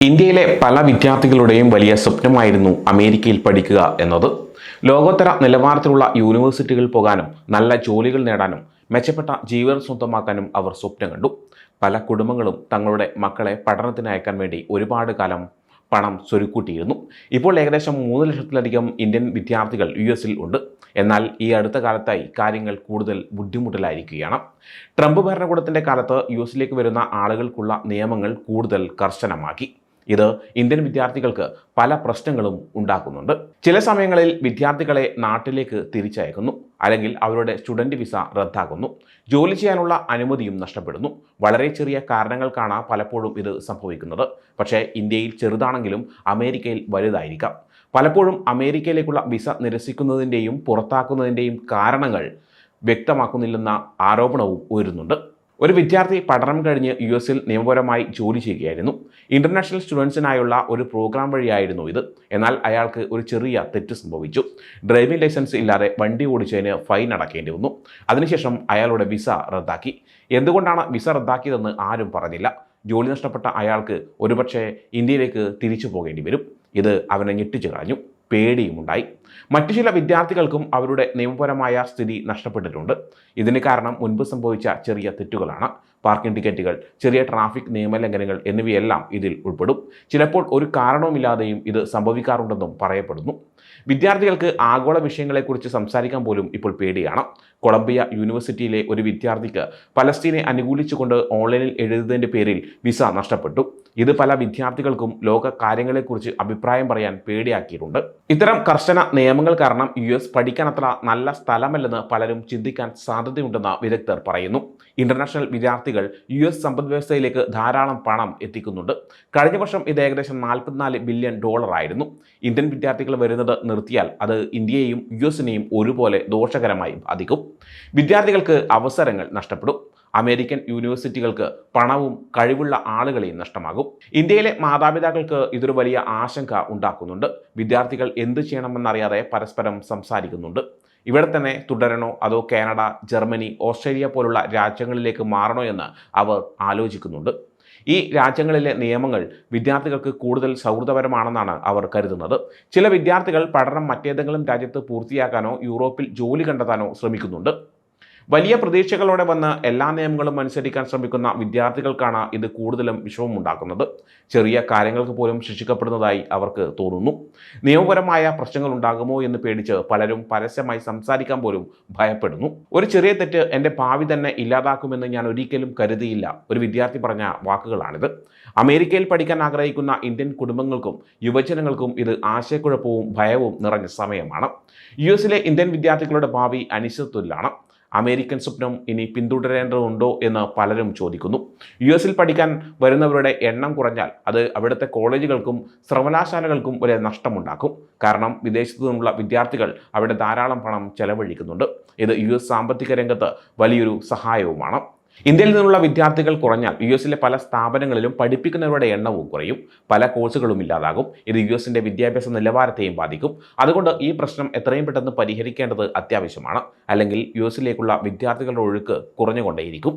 ഇന്ത്യയിലെ പല വിദ്യാർത്ഥികളുടെയും വലിയ സ്വപ്നമായിരുന്നു അമേരിക്കയിൽ പഠിക്കുക എന്നത്. ലോകോത്തര നിലവാരത്തിലുള്ള യൂണിവേഴ്സിറ്റികളിൽ പോകാനും നല്ല ജോലികൾ നേടാനും മെച്ചപ്പെട്ട ജീവിതം സ്വന്തമാക്കാനും അവർ സ്വപ്നം കണ്ടു. പല കുടുംബങ്ങളും തങ്ങളുടെ മക്കളെ പഠനത്തിന് അയക്കാൻ വേണ്ടി ഒരുപാട് കാലം പണം സ്വരുക്കൂട്ടിയിരുന്നു. ഇപ്പോൾ ഏകദേശം 3 ലക്ഷത്തിലധികം ഇന്ത്യൻ വിദ്യാർത്ഥികൾ US-ൽ ഉണ്ട്. എന്നാൽ ഈ അടുത്ത കാലത്തായി കാര്യങ്ങൾ കൂടുതൽ ബുദ്ധിമുട്ടിലായിരിക്കുകയാണ്. ട്രംപ് ഭരണകൂടത്തിൻ്റെ കാലത്ത് US-ലേക്ക് വരുന്ന ആളുകൾക്കുള്ള നിയമങ്ങൾ കൂടുതൽ കർശനമാക്കി. ഇത് ഇന്ത്യൻ വിദ്യാർത്ഥികൾക്ക് പല പ്രശ്നങ്ങളും ഉണ്ടാക്കുന്നുണ്ട്. ചില സമയങ്ങളിൽ വിദ്യാർത്ഥികളെ നാട്ടിലേക്ക് തിരിച്ചയക്കുന്നു, അല്ലെങ്കിൽ അവരുടെ സ്റ്റുഡൻറ് വിസ റദ്ദാക്കുന്നു. ജോലി ചെയ്യാനുള്ള അനുമതിയും നഷ്ടപ്പെടുന്നു. വളരെ ചെറിയ കാരണങ്ങൾക്കാണ് പലപ്പോഴും ഇത് സംഭവിക്കുന്നത്. പക്ഷേ ഇന്ത്യയിൽ ചെറുതാണെങ്കിലും അമേരിക്കയിൽ വലുതായിരിക്കാം. പലപ്പോഴും അമേരിക്കയിലേക്കുള്ള വിസ നിരസിക്കുന്നതിൻ്റെയും പുറത്താക്കുന്നതിൻ്റെയും കാരണങ്ങൾ വ്യക്തമാക്കുന്നില്ലെന്ന ആരോപണവും ഉയരുന്നുണ്ട്. ഒരു വിദ്യാർത്ഥി പഠനം കഴിഞ്ഞ് US-ൽ നിയമപരമായി ജോലി ചെയ്യുകയായിരുന്നു. ഇൻ്റർനാഷണൽ സ്റ്റുഡൻസിനായുള്ള ഒരു പ്രോഗ്രാം വഴിയായിരുന്നു ഇത്. എന്നാൽ അയാൾക്ക് ഒരു ചെറിയ തെറ്റ് സംഭവിച്ചു. ഡ്രൈവിംഗ് ലൈസൻസ് ഇല്ലാതെ വണ്ടി ഓടിച്ചതിന് ഫൈൻ അടക്കേണ്ടി വന്നു. അതിനുശേഷം അയാളുടെ വിസ റദ്ദാക്കി. എന്തുകൊണ്ടാണ് വിസ റദ്ദാക്കിയതെന്ന് ആരും പറഞ്ഞില്ല. ജോലി നഷ്ടപ്പെട്ട അയാൾക്ക് ഒരുപക്ഷെ ഇന്ത്യയിലേക്ക് തിരിച്ചു പോകേണ്ടി വരും. ഇത് അവനെ ഞെട്ടിച്ചു കളഞ്ഞു. പേടിയുമുണ്ടായി. മറ്റു ചില വിദ്യാർത്ഥികൾക്കും അവരുടെ നിയമപരമായ സ്ഥിതി നഷ്ടപ്പെട്ടിട്ടുണ്ട്. ഇതിന് കാരണം മുൻപ് സംഭവിച്ച ചെറിയ തെറ്റുകളാണ്. പാർക്കിംഗ് ടിക്കറ്റുകൾ, ചെറിയ ട്രാഫിക് നിയമലംഘനങ്ങൾ എന്നിവയെല്ലാം ഇതിൽ ഉൾപ്പെടും. ചിലപ്പോൾ ഒരു കാരണവുമില്ലാതെയും ഇത് സംഭവിക്കാറുണ്ടെന്നും പറയപ്പെടുന്നു. വിദ്യാർത്ഥികൾക്ക് ആഗോള വിഷയങ്ങളെക്കുറിച്ച് സംസാരിക്കാൻ പോലും ഇപ്പോൾ പേടിയാണ്. കൊളംബിയ യൂണിവേഴ്സിറ്റിയിലെ ഒരു വിദ്യാർത്ഥിക്ക് പലസ്തീനെ അനുകൂലിച്ചുകൊണ്ട് ഓൺലൈനിൽ എഴുതുന്നതിൻ്റെ പേരിൽ വിസ നഷ്ടപ്പെട്ടു. ഇത് പല വിദ്യാർത്ഥികൾക്കും ലോക കാര്യങ്ങളെക്കുറിച്ച് അഭിപ്രായം പറയാൻ പേടിയാക്കിയിട്ടുണ്ട്. ഇത്തരം കർശന നിയമങ്ങൾ കാരണം US പഠിക്കാൻ അത്ര നല്ല സ്ഥലമല്ലെന്ന് പലരും ചിന്തിക്കാൻ സാധ്യതയുണ്ടെന്ന് വിദഗ്ധർ പറയുന്നു. ഇന്റർനാഷണൽ വിദ്യാർത്ഥികൾ US സമ്പദ് വ്യവസ്ഥയിലേക്ക് ധാരാളം പണം എത്തിക്കുന്നുണ്ട്. കഴിഞ്ഞ വർഷം ഇത് ഏകദേശം $44 ബില്യൺ ആയിരുന്നു. ഇന്ത്യൻ വിദ്യാർത്ഥികൾ വരുന്നത് നിർത്തിയാൽ അത് ഇന്ത്യയെയും US-നെയും ഒരുപോലെ ദോഷകരമായി ബാധിക്കും. വിദ്യാർത്ഥികൾക്ക് അവസരങ്ങൾ നഷ്ടപ്പെടും. അമേരിക്കൻ യൂണിവേഴ്സിറ്റികൾക്ക് പണവും കഴിവുള്ള ആളുകളെയും നഷ്ടമാകും. ഇന്ത്യയിലെ മാതാപിതാക്കൾക്ക് ഇതൊരു വലിയ ആശങ്ക ഉണ്ടാക്കുന്നുണ്ട്. വിദ്യാർത്ഥികൾ എന്ത് ചെയ്യണമെന്നറിയാതെ പരസ്പരം സംസാരിക്കുന്നുണ്ട്. ഇവിടെ തന്നെ തുടരണോ അതോ കാനഡ, ജർമ്മനി, ഓസ്ട്രേലിയ പോലുള്ള രാജ്യങ്ങളിലേക്ക് മാറണോ എന്ന് അവർ ആലോചിക്കുന്നുണ്ട്. ഈ രാജ്യങ്ങളിലെ നിയമങ്ങൾ വിദ്യാർത്ഥികൾക്ക് കൂടുതൽ സൗഹൃദപരമാണെന്നാണ് അവർ കരുതുന്നത്. ചില വിദ്യാർത്ഥികൾ പഠനം മറ്റേതെങ്കിലും രാജ്യത്ത് പൂർത്തിയാക്കാനോ യൂറോപ്പിൽ ജോലി കണ്ടെത്താനോ ശ്രമിക്കുന്നുണ്ട്. വലിയ പ്രതീക്ഷകളോടെ വന്ന് എല്ലാ നിയമങ്ങളും അനുസരിക്കാൻ ശ്രമിക്കുന്ന വിദ്യാർത്ഥികൾക്കാണ് ഇത് കൂടുതലും വിഷമമുണ്ടാക്കുന്നത്. ചെറിയ കാര്യങ്ങൾക്ക് പോലും ശിക്ഷിക്കപ്പെടുന്നതായി അവർക്ക് തോന്നുന്നു. നിയമപരമായ പ്രശ്നങ്ങൾ ഉണ്ടാകുമോ എന്ന് പേടിച്ച് പലരും പരസ്യമായി സംസാരിക്കാൻ പോലും ഭയപ്പെടുന്നു. ഒരു ചെറിയ തെറ്റ് എൻ്റെ ഭാവി തന്നെ ഇല്ലാതാക്കുമെന്ന് ഞാൻ ഒരിക്കലും കരുതിയില്ല, ഒരു വിദ്യാർത്ഥി പറഞ്ഞ വാക്കുകളാണിത്. അമേരിക്കയിൽ പഠിക്കാൻ ആഗ്രഹിക്കുന്ന ഇന്ത്യൻ കുടുംബങ്ങൾക്കും യുവജനങ്ങൾക്കും ഇത് ആശയക്കുഴപ്പവും ഭയവും നിറഞ്ഞ സമയമാണ്. US-ലെ ഇന്ത്യൻ വിദ്യാർത്ഥികളുടെ ഭാവി അനിശ്ചിതത്വത്തിലാണ്. അമേരിക്കൻ സ്വപ്നം ഇനി പിന്തുടരേണ്ടതുണ്ടോ എന്ന് പലരും ചോദിക്കുന്നു. US-ൽ പഠിക്കാൻ വരുന്നവരുടെ എണ്ണം കുറഞ്ഞാൽ അത് അവിടുത്തെ കോളേജുകൾക്കും സർവകലാശാലകൾക്കും വലിയ നഷ്ടമുണ്ടാക്കും. കാരണം വിദേശത്തു നിന്നുള്ള വിദ്യാർത്ഥികൾ അവിടെ ധാരാളം പണം ചെലവഴിക്കുന്നുണ്ട്. ഇത് US സാമ്പത്തിക രംഗത്ത് വലിയൊരു സഹായവുമാണ്. ഇന്ത്യയിൽ നിന്നുള്ള വിദ്യാർത്ഥികൾ കുറഞ്ഞാൽ US-ലെ പല സ്ഥാപനങ്ങളിലും പഠിപ്പിക്കുന്നവരുടെ എണ്ണവും കുറയും. പല കോഴ്സുകളും ഇല്ലാതാകും. ഇത് US-ന്റെ വിദ്യാഭ്യാസ നിലവാരത്തെയും ബാധിക്കും. അതുകൊണ്ട് ഈ പ്രശ്നം എത്രയും പെട്ടെന്ന് പരിഹരിക്കേണ്ടത് അത്യാവശ്യമാണ്. അല്ലെങ്കിൽ US-ലേക്കുള്ള വിദ്യാർത്ഥികളുടെ ഒഴുക്ക് കുറഞ്ഞുകൊണ്ടേയിരിക്കും.